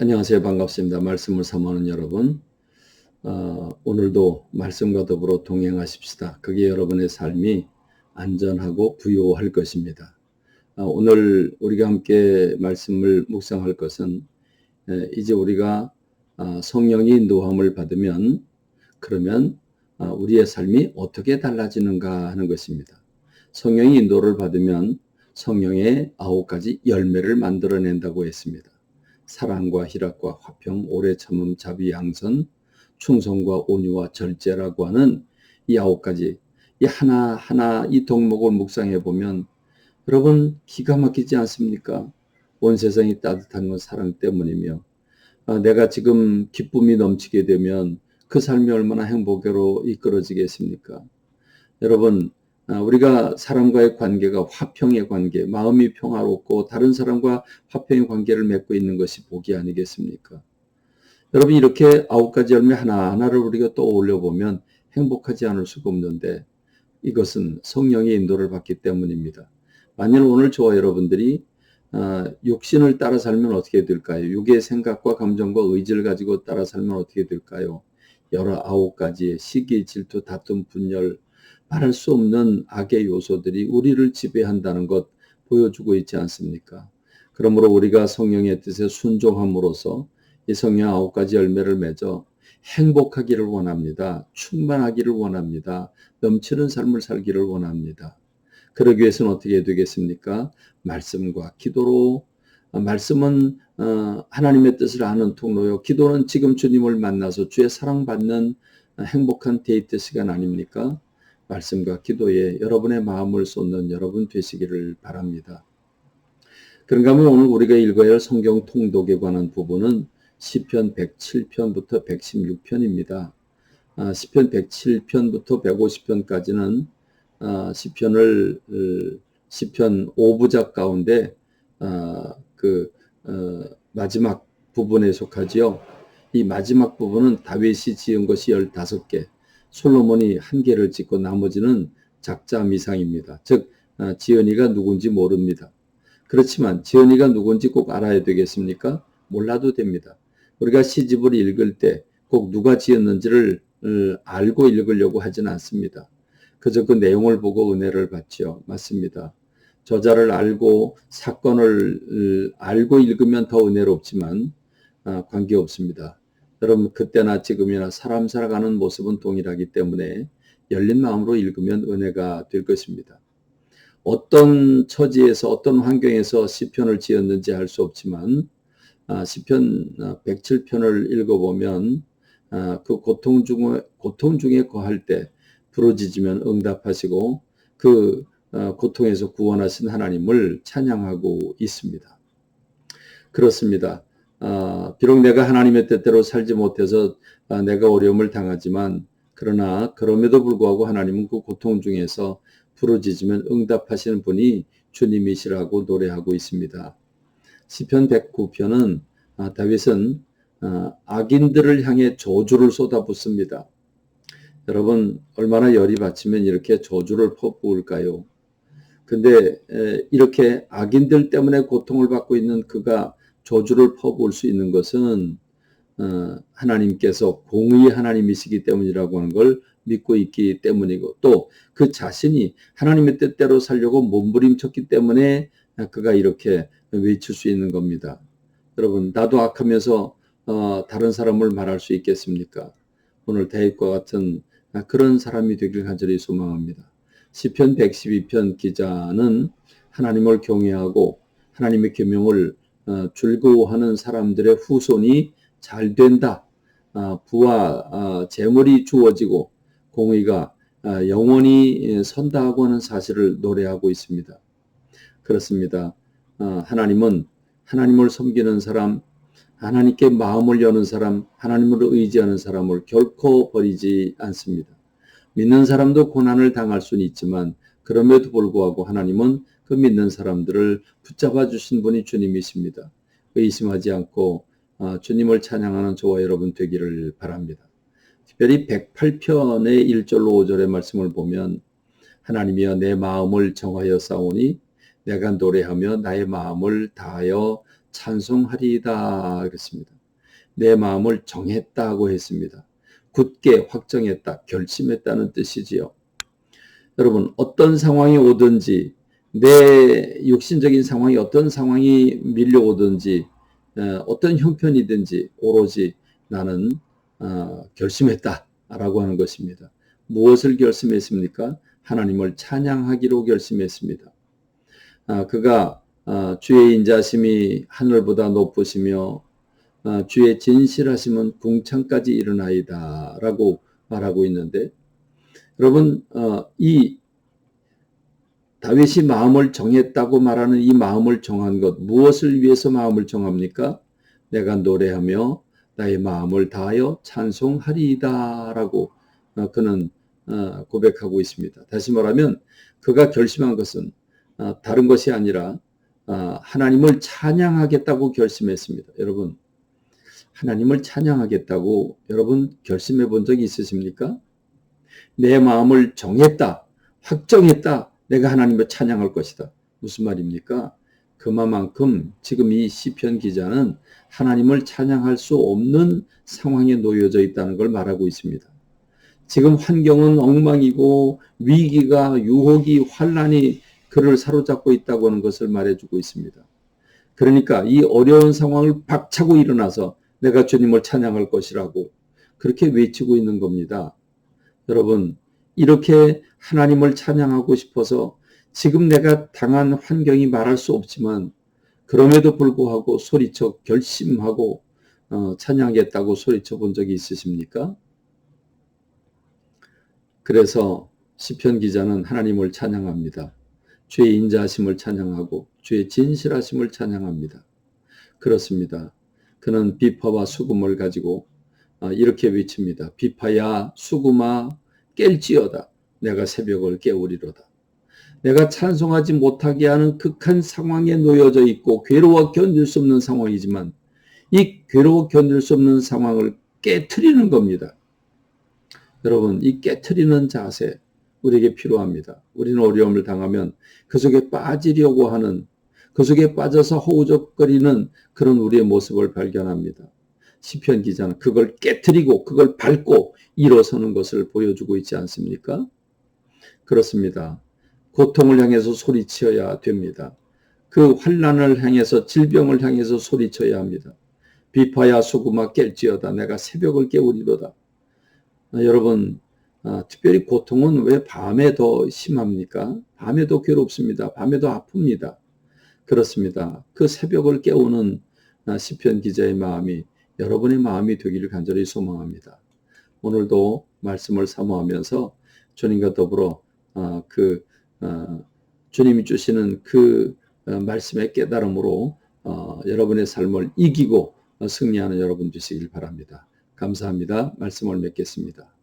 안녕하세요. 반갑습니다. 말씀을 사모하는 여러분. 오늘도 말씀과 더불어 동행하십시다. 그게 여러분의 삶이 안전하고 부요할 것입니다. 오늘 우리가 함께 말씀을 묵상할 것은 이제 우리가 성령의 인도함을 받으면 그러면 우리의 삶이 어떻게 달라지는가 하는 것입니다. 성령의 인도를 받으면 성령의 9가지 열매를 만들어낸다고 했습니다. 사랑과 희락과 화평, 오래 참음, 자비, 양선, 충성과 온유와 절제라고 하는 이 9가지, 이 하나하나 이 덕목을 묵상해 보면 여러분 기가 막히지 않습니까? 온 세상이 따뜻한 건 사랑 때문이며 내가 지금 기쁨이 넘치게 되면 그 삶이 얼마나 행복으로 이끌어지겠습니까? 여러분, 우리가 사람과의 관계가 화평의 관계, 마음이 평화롭고 다른 사람과 화평의 관계를 맺고 있는 것이 복이 아니겠습니까? 여러분, 이렇게 9가지 열매 하나하나를 우리가 떠올려 보면 행복하지 않을 수가 없는데 이것은 성령의 인도를 받기 때문입니다. 만일 오늘 저와 여러분들이 육신을 따라 살면 어떻게 될까요? 육의 생각과 감정과 의지를 가지고 따라 살면 어떻게 될까요? 여러 9가지의 시기, 질투, 다툼, 분열, 말할 수 없는 악의 요소들이 우리를 지배한다는 것 보여주고 있지 않습니까? 그러므로 우리가 성령의 뜻에 순종함으로써 이 성령 9가지 열매를 맺어 행복하기를 원합니다. 충만하기를 원합니다. 넘치는 삶을 살기를 원합니다. 그러기 위해서는 어떻게 되겠습니까? 말씀과 기도로. 말씀은 하나님의 뜻을 아는 통로요. 기도는 지금 주님을 만나서 주의 사랑받는 행복한 데이트 시간 아닙니까? 말씀과 기도에 여러분의 마음을 쏟는 여러분 되시기를 바랍니다. 그런가 하면 오늘 우리가 읽어야 할 성경 통독에 관한 부분은 시편 107편부터 116편입니다. 시편 107편부터 150편까지는 시편 5부작 가운데 마지막 부분에 속하지요. 이 마지막 부분은 다윗이 지은 것이 15개, 솔로몬이 1개를 짓고 나머지는 작자 미상입니다. 즉 지은이가 누군지 모릅니다. 그렇지만 지은이가 누군지 꼭 알아야 되겠습니까? 몰라도 됩니다. 우리가 시집을 읽을 때 꼭 누가 지었는지를 알고 읽으려고 하지는 않습니다. 그저 그 내용을 보고 은혜를 받죠. 맞습니다. 저자를 알고 사건을 알고 읽으면 더 은혜롭지만 관계없습니다. 여러분 그때나 지금이나 사람 살아가는 모습은 동일하기 때문에 열린 마음으로 읽으면 은혜가 될 것입니다. 어떤 처지에서 어떤 환경에서 시편을 지었는지 알 수 없지만 시편 107편을 읽어보면 그 고통 중에 거할 때 부르짖으면 응답하시고 그 고통에서 구원하신 하나님을 찬양하고 있습니다. 그렇습니다. 비록 내가 하나님의 뜻대로 살지 못해서 내가 어려움을 당하지만 그러나 그럼에도 불구하고 하나님은 그 고통 중에서 부르짖으면 응답하시는 분이 주님이시라고 노래하고 있습니다. 시편 109편은 다윗은 악인들을 향해 저주를 쏟아붓습니다. 여러분 얼마나 열이 받치면 이렇게 저주를 퍼부을까요? 근데 이렇게 악인들 때문에 고통을 받고 있는 그가 저주를 퍼부을 수 있는 것은 하나님께서 공의의 하나님이시기 때문이라고 하는 걸 믿고 있기 때문이고 또 그 자신이 하나님의 뜻대로 살려고 몸부림쳤기 때문에 그가 이렇게 외칠 수 있는 겁니다. 여러분 나도 악하면서 다른 사람을 말할 수 있겠습니까? 오늘 다윗과 같은 그런 사람이 되길 간절히 소망합니다. 시편 112편 기자는 하나님을 경외하고 하나님의 계명을 즐거워하는 사람들의 후손이 잘 된다. 부와 재물이 주어지고 공의가 영원히 선다하고 하는 사실을 노래하고 있습니다. 그렇습니다. 하나님은 하나님을 섬기는 사람, 하나님께 마음을 여는 사람, 하나님을 의지하는 사람을 결코 버리지 않습니다. 믿는 사람도 고난을 당할 수는 있지만 그럼에도 불구하고 하나님은 그 믿는 사람들을 붙잡아 주신 분이 주님이십니다. 의심하지 않고 주님을 찬양하는 저와 여러분 되기를 바랍니다. 특별히 108편의 1절로 5절의 말씀을 보면 하나님이여 내 마음을 정하여 싸우니 내가 노래하며 나의 마음을 다하여 찬송하리이다 그랬습니다. 내 마음을 정했다고 했습니다. 굳게 확정했다, 결심했다는 뜻이지요. 여러분, 어떤 상황이 오든지, 내 육신적인 상황이 어떤 상황이 밀려오든지, 어떤 형편이든지 오로지 나는 결심했다라고 하는 것입니다. 무엇을 결심했습니까? 하나님을 찬양하기로 결심했습니다. 그가 주의 인자심이 하늘보다 높으시며 주의 진실하심은 궁창까지 이르나이다 라고 말하고 있는데, 여러분, 이 다윗이 마음을 정했다고 말하는 이 마음을 정한 것, 무엇을 위해서 마음을 정합니까? 내가 노래하며 나의 마음을 다하여 찬송하리이다 라고 그는 고백하고 있습니다. 다시 말하면 그가 결심한 것은 다른 것이 아니라 하나님을 찬양하겠다고 결심했습니다. 여러분, 하나님을 찬양하겠다고 여러분 결심해 본 적이 있으십니까? 내 마음을 정했다, 확정했다, 내가 하나님을 찬양할 것이다. 무슨 말입니까? 그만큼 지금 이 시편 기자는 하나님을 찬양할 수 없는 상황에 놓여져 있다는 걸 말하고 있습니다. 지금 환경은 엉망이고 위기가, 유혹이, 환란이 그를 사로잡고 있다고 하는 것을 말해주고 있습니다. 그러니까 이 어려운 상황을 박차고 일어나서 내가 주님을 찬양할 것이라고 그렇게 외치고 있는 겁니다. 여러분, 이렇게 하나님을 찬양하고 싶어서 지금 내가 당한 환경이 말할 수 없지만 그럼에도 불구하고 소리쳐 결심하고 찬양하겠다고 소리쳐 본 적이 있으십니까? 그래서 시편 기자는 하나님을 찬양합니다. 주의 인자하심을 찬양하고 주의 진실하심을 찬양합니다. 그렇습니다. 그는 비파와 수금을 가지고 이렇게 외칩니다. 비파야 수금아 깰지어다. 내가 새벽을 깨우리로다. 내가 찬송하지 못하게 하는 극한 상황에 놓여져 있고 괴로워 견딜 수 없는 상황이지만 이 괴로워 견딜 수 없는 상황을 깨트리는 겁니다. 여러분, 이 깨트리는 자세 우리에게 필요합니다. 우리는 어려움을 당하면 그 속에 빠지려고 하는, 그 속에 빠져서 허우적거리는 그런 우리의 모습을 발견합니다. 시편 기자는 그걸 깨트리고 그걸 밟고 일어서는 것을 보여주고 있지 않습니까? 그렇습니다. 고통을 향해서 소리쳐야 됩니다. 그 환난을 향해서, 질병을 향해서 소리쳐야 합니다. 비파야 수금아 깰지어다. 내가 새벽을 깨우리로다. 여러분, 특별히 고통은 왜 밤에 더 심합니까? 밤에 더 괴롭습니다. 밤에 더 아픕니다. 그렇습니다. 그 새벽을 깨우는 시편 기자의 마음이 여러분의 마음이 되기를 간절히 소망합니다. 오늘도 말씀을 사모하면서 주님과 더불어 주님이 주시는 그 말씀의 깨달음으로 여러분의 삶을 이기고 승리하는 여러분 되시길 바랍니다. 감사합니다. 말씀을 맺겠습니다.